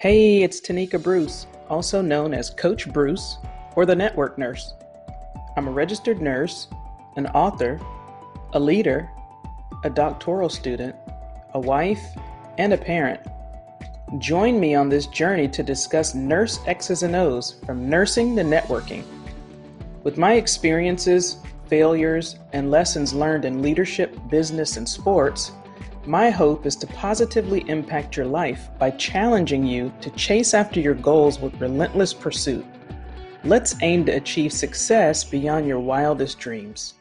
Hey, it's Tonika Bruce, also known as Coach Bruce or the Network Nurse. I'm a registered nurse, an author, a leader, a doctoral student, a wife, and a parent. Join me on this journey to discuss nurse X's and O's from nursing to networking. With my experiences, failures, and lessons learned in leadership, business, and sports, my hope is to positively impact your life by challenging you to chase after your goals with relentless pursuit. Let's aim to achieve success beyond your wildest dreams.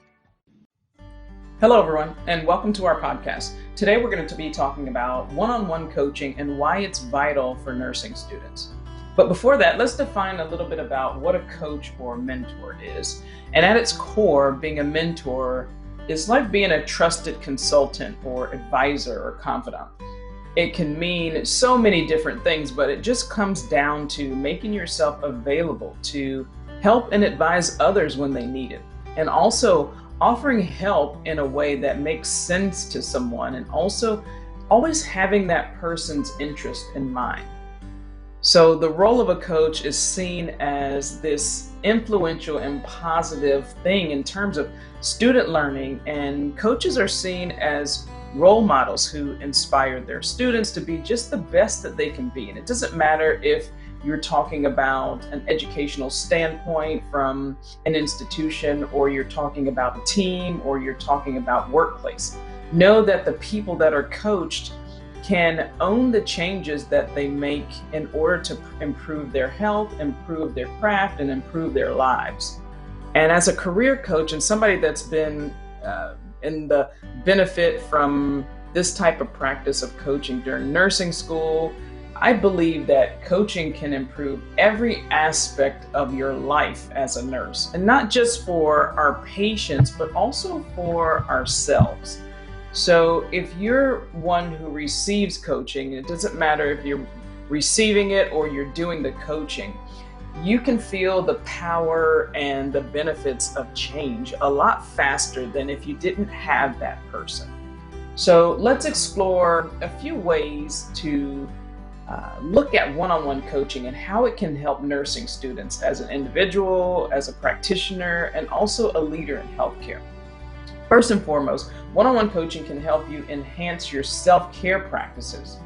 Hello, everyone, and welcome to our podcast. Today, we're going to be talking about one-on-one coaching and why it's vital for nursing students. But before that, let's define a little bit about what a coach or mentor is. And at its core, being a mentor is like being a trusted consultant or advisor or confidant. It can mean so many different things, but it just comes down to making yourself available to help and advise others when they need it, and also offering help in a way that makes sense to someone, and also always having that person's interest in mind. So the role of a coach is seen as this influential and positive thing in terms of student learning, and coaches are seen as role models who inspire their students to be just the best that they can be. And it doesn't matter if you're talking about an educational standpoint from an institution, or you're talking about a team, or you're talking about workplace. Know that the people that are coached can own the changes that they make in order to improve their health, improve their craft, and improve their lives. And as a career coach and somebody that's been in the benefit from this type of practice of coaching during nursing school, I believe that coaching can improve every aspect of your life as a nurse, and not just for our patients, but also for ourselves. So if you're one who receives coaching, it doesn't matter if you're receiving it or you're doing the coaching, you can feel the power and the benefits of change a lot faster than if you didn't have that person. So let's explore a few ways to look at one-on-one coaching and how it can help nursing students as an individual, as a practitioner, and also a leader in healthcare. First and foremost, one-on-one coaching can help you enhance your self-care practices.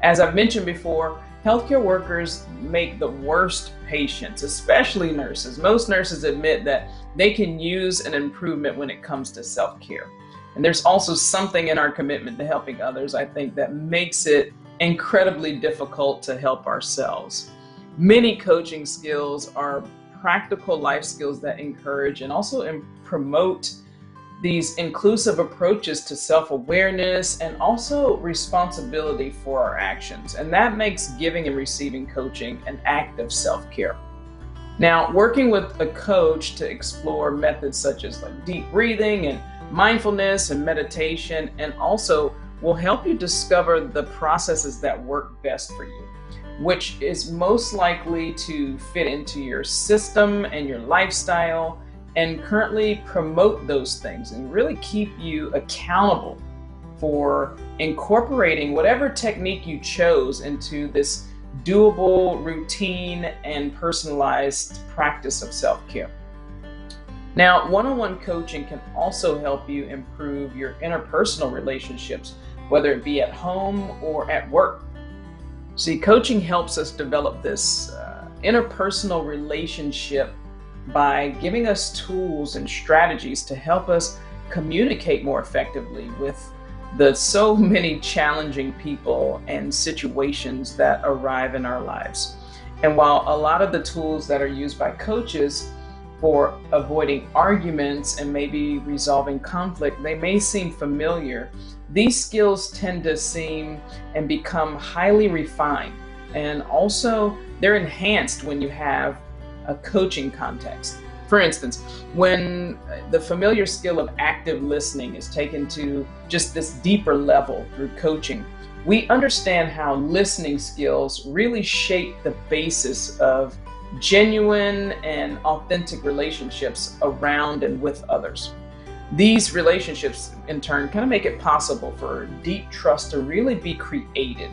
As I've mentioned before, healthcare workers make the worst patients, especially nurses. Most nurses admit that they can use an improvement when it comes to self-care. And there's also something in our commitment to helping others, I think, that makes it incredibly difficult to help ourselves. Many coaching skills are practical life skills that encourage and also promote these inclusive approaches to self-awareness and also responsibility for our actions. And that makes giving and receiving coaching an act of self-care. Now, working with a coach to explore methods such as like deep breathing and mindfulness and meditation, and also will help you discover the processes that work best for you, which is most likely to fit into your system and your lifestyle, and currently promote those things and really keep you accountable for incorporating whatever technique you chose into this doable, routine, and personalized practice of self-care. Now, one-on-one coaching can also help you improve your interpersonal relationships, whether it be at home or at work. See, coaching helps us develop this interpersonal relationship by giving us tools and strategies to help us communicate more effectively with the so many challenging people and situations that arrive in our lives. And while a lot of the tools that are used by coaches for avoiding arguments and maybe resolving conflict, they may seem familiar, these skills tend to seem and become highly refined. And also they're enhanced when you have a coaching context. For instance, when the familiar skill of active listening is taken to just this deeper level through coaching, we understand how listening skills really shape the basis of genuine and authentic relationships around and with others. These relationships, in turn, kind of make it possible for deep trust to really be created.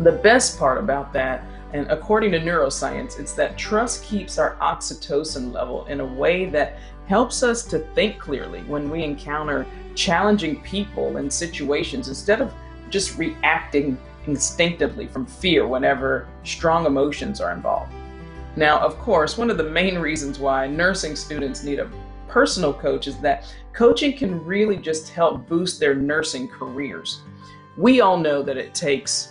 The best part about that, and according to neuroscience, it's that trust keeps our oxytocin level in a way that helps us to think clearly when we encounter challenging people and situations instead of just reacting instinctively from fear whenever strong emotions are involved. Now, of course, one of the main reasons why nursing students need a personal coach is that coaching can really just help boost their nursing careers. We all know that it takes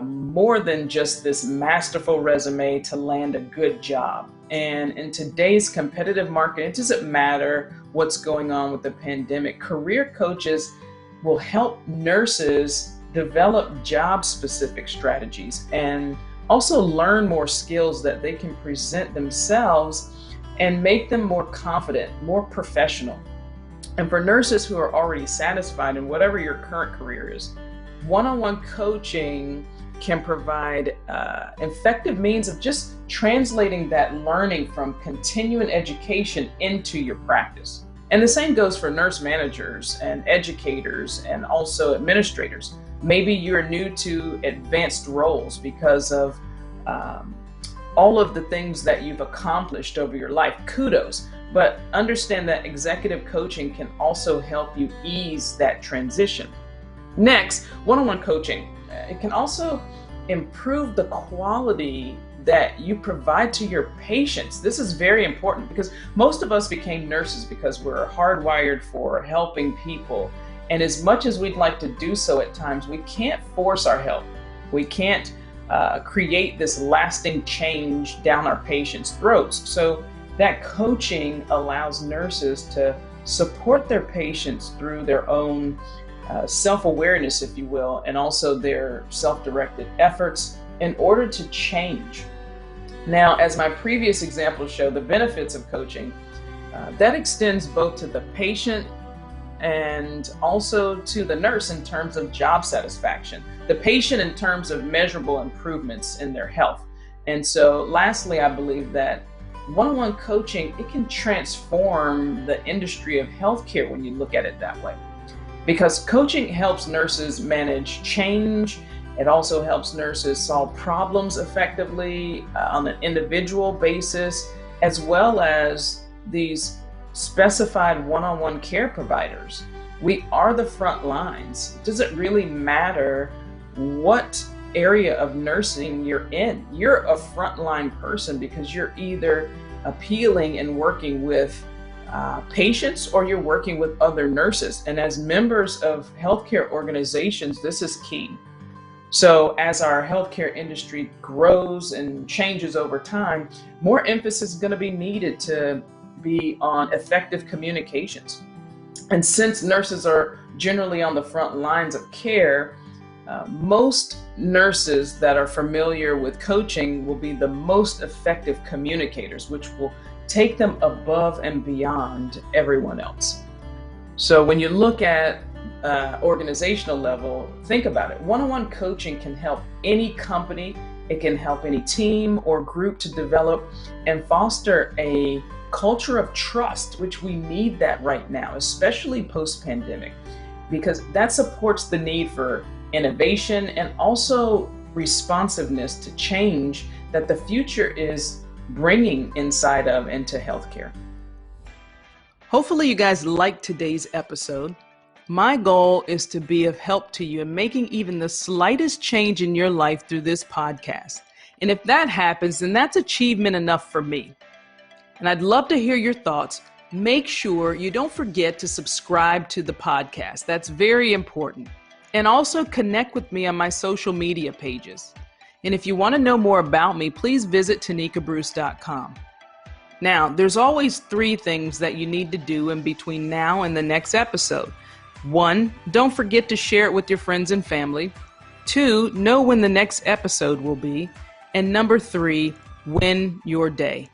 more than just this masterful resume to land a good job. And in today's competitive market, it doesn't matter what's going on with the pandemic. Career coaches will help nurses develop job-specific strategies and also learn more skills that they can present themselves and make them more confident, more professional. And for nurses who are already satisfied in whatever your current career is, one-on-one coaching can provide effective means of just translating that learning from continuing education into your practice. And the same goes for nurse managers and educators and also administrators. Maybe you're new to advanced roles because of all of the things that you've accomplished over your life. Kudos. But understand that executive coaching can also help you ease that transition. Next, one-on-one coaching. It can also improve the quality that you provide to your patients. This is very important because most of us became nurses because we're hardwired for helping people. And as much as we'd like to do so at times, we can't force our help. We can't create this lasting change down our patients' throats. So that coaching allows nurses to support their patients through their own self-awareness, if you will, and also their self-directed efforts in order to change. Now, as my previous examples show, the benefits of coaching, that extends both to the patient and also to the nurse in terms of job satisfaction, the patient in terms of measurable improvements in their health. And so lastly, I believe that one-on-one coaching, it can transform the industry of healthcare when you look at it that way. Because coaching helps nurses manage change. It also helps nurses solve problems effectively on an individual basis, as well as these specified one-on-one care providers. We are the front lines. Does it really matter what area of nursing you're in? You're a frontline person because you're either appealing and working with patients or you're working with other nurses. And as members of healthcare organizations, this is key. So as our healthcare industry grows and changes over time, more emphasis is going to be needed to be on effective communications. And since nurses are generally on the front lines of care, most nurses that are familiar with coaching will be the most effective communicators, which will take them above and beyond everyone else. So when you look at organizational level, think about it. One-on-one coaching can help any company, it can help any team or group to develop and foster a culture of trust, which we need that right now, especially post-pandemic, because that supports the need for innovation and also responsiveness to change that the future is bringing inside of into healthcare. Hopefully you guys liked today's episode. My goal is to be of help to you in making even the slightest change in your life through this podcast. And if that happens, then that's achievement enough for me. And I'd love to hear your thoughts. Make sure you don't forget to subscribe to the podcast. That's very important. And also connect with me on my social media pages. And if you want to know more about me, please visit tonikabruce.com. Now, there's always 3 things that you need to do in between now and the next episode. 1, don't forget to share it with your friends and family. 2, know when the next episode will be. And number 3, win your day.